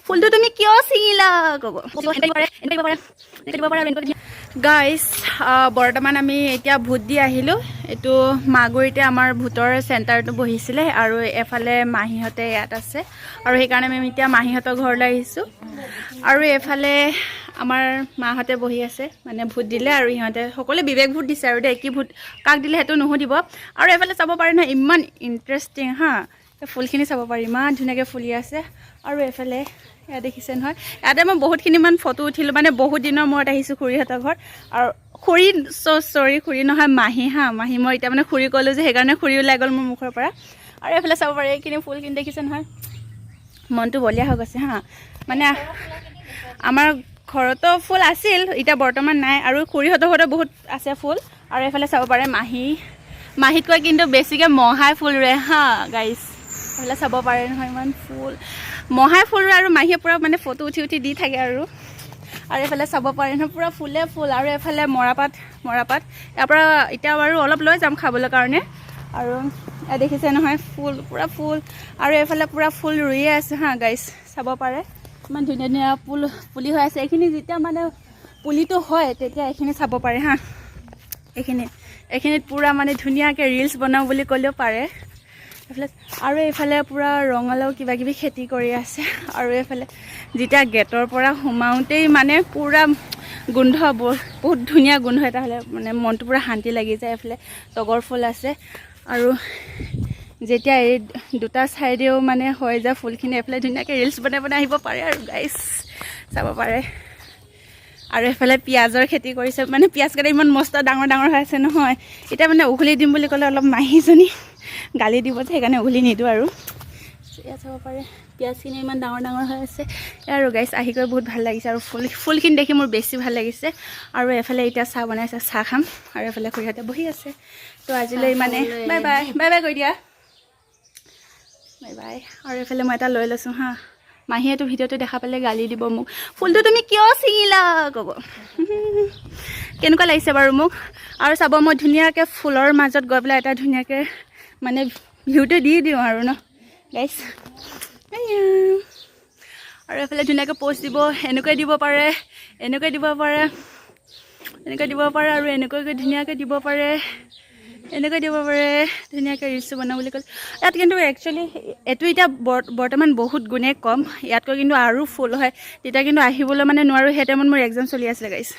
ফুলটো তুমি কিয় ছিঙিলা ক'ব গাইজ বৰ্তমান আমি এতিয়া ভোট দি আহিলোঁ এইটো মাগুৰিতে আমাৰ ভোটৰ চেণ্টাৰটো বহিছিলে আৰু এফালে মাহীহঁতে ইয়াত আছে আৰু সেইকাৰণে আমি এতিয়া মাহীহঁতৰ ঘৰলৈ আহিছোঁ আৰু এফালে আমাৰ মাহঁতে বহি আছে মানে ভোট দিলে আৰু সিহঁতে সকলোৱে বিবেক ভোট দিছে আৰু দেই কি ভোট কাক দিলে সেইটো নুসুধিব আৰু এফালে চাব পাৰে নহয় ইমান ইণ্টাৰেষ্টিং হা ফুলখিনি চাব পাৰি ইমান ধুনীয়াকৈ ফুলি আছে আৰু এফালে ইয়াত দেখিছে নহয় ইয়াতে মই বহুতখিনিমান ফটো উঠিলোঁ মানে বহুত দিনৰ মূৰত আহিছোঁ খুৰীহঁতৰ ঘৰত আৰু খুৰী চৰি খুৰী নহয় মাহী হা মাহী মই এতিয়া মানে খুৰী ক'লোঁ যে সেইকাৰণে খুৰী ওলাই গ'ল মোৰ মুখৰ পৰা আৰু এইফালে চাব পাৰি এইখিনি ফুলখিনি দেখিছে নহয় মনটো বলীয়া হৈ গৈছে হা মানে আমাৰ ঘৰতো ফুল আছিল এতিয়া বৰ্তমান নাই আৰু খুৰীহঁতৰ ঘৰতো বহুত আছে ফুল আৰু এইফালে চাব পাৰে মাহীতকৈ কিন্তু বেছিকৈ মহাই ফুল ৰুৱে হা গাইজ এইফালে চাব পাৰে নহয় ইমান ফুল মহাই ফুল ৰুৱে আৰু মাহীয়ে পূৰা মানে ফটো উঠি দি থাকে আৰু এইফালে চাব পাৰে নহয় পূৰা ফুলে ফুল আৰু এইফালে মৰাপাত ইয়াৰ পৰা এতিয়া বাৰু অলপ লৈ যাম খাবলৈ কাৰণে আৰু ইয়াত দেখিছে নহয় ফুল পূৰা ফুল আৰু এইফালে পূৰা ফুল ৰুইয়ে আছে হা গাইজ চাব পাৰে ইমান ধুনীয়া ধুনীয়া পুলি হৈ আছে এইখিনি যেতিয়া মানে পুলিটো হয় তেতিয়া এইখিনি চাব পাৰে হা এইখিনিত পূৰা মানে ধুনীয়াকৈ ৰিলচ বনাওঁ বুলি ক'লেও পাৰে আৰু এইফালে পূৰা ৰঙালাও কিবা কিবি খেতি কৰি আছে আৰু এইফালে যেতিয়া গেটৰ পৰা সোমাওঁতেই মানে পূৰা গোন্ধ বহুত ধুনীয়া গোন্ধ এটা হ'লে মানে মনটো পূৰা শান্তি লাগি যায় এইফালে তগৰ ফুল আছে আৰু যেতিয়া এই দুটা চাইডেও মানে হৈ যায় ফুলখিনি এইফালে ধুনীয়াকৈ ৰিলচ বনাই আহিব পাৰে আৰু গাইজ চাব পাৰে আৰু এইফালে পিঁয়াজৰ খেতি কৰিছে মানে পিঁয়াজকেইটা ইমান মস্ত ডাঙৰ হৈ আছে নহয় এতিয়া মানে উঘলি দিম বুলি ক'লে অলপ মাহীজনী গালি দিব যে সেইকাৰণে উঘলি নিদিওঁ আৰু ইয়াত চাব পাৰে পিঁয়াজখিনি ইমান ডাঙৰ হৈ আছে আৰু গাইজ আহি গৈ বহুত ভাল লাগিছে আৰু ফুলখিনি দেখি মোৰ বেছি ভাল লাগিছে আৰু এফালে এতিয়া চাহ বনাইছে চাহ খাম আৰু এফালে খুৰীহঁতে বহি আছে তো আজিলৈ মানে বাই বাই কৈ দিয়া বাই বাই আৰু এইফালে মই এটা লৈ লৈছোঁ হা মাহীয়েতো ভিডিঅ'টো দেখা পালে গালি দিব মোক ফুলটো তুমি কিয় ছিঙিলা ক'ব কেনেকুৱা লাগিছে বাৰু মোক আৰু চাব মই ধুনীয়াকৈ ফুলৰ মাজত গৈ পেলাই এটা ধুনীয়াকৈ মানে ভিউটো দি দিওঁ আৰু ন গাইজ আৰু এইফালে ধুনীয়াকৈ প'ষ্ট দিব এনেকৈ দিব পাৰে আৰু এনেকৈ ধুনীয়াকৈ দিব পাৰে ধুনীয়াকৈ ৰিলচটো বনাওঁ বুলি ক'লে ইয়াত কিন্তু একচুৱেলি এইটো এতিয়া বৰ্তমান বহুত গুণে কম ইয়াতকৈ কিন্তু আৰু ফুল হয় তেতিয়া কিন্তু আহিবলৈ মানে নোৱাৰোঁ সেই টাইমত মোৰ এক্সাম চলি আছিলে গাইজ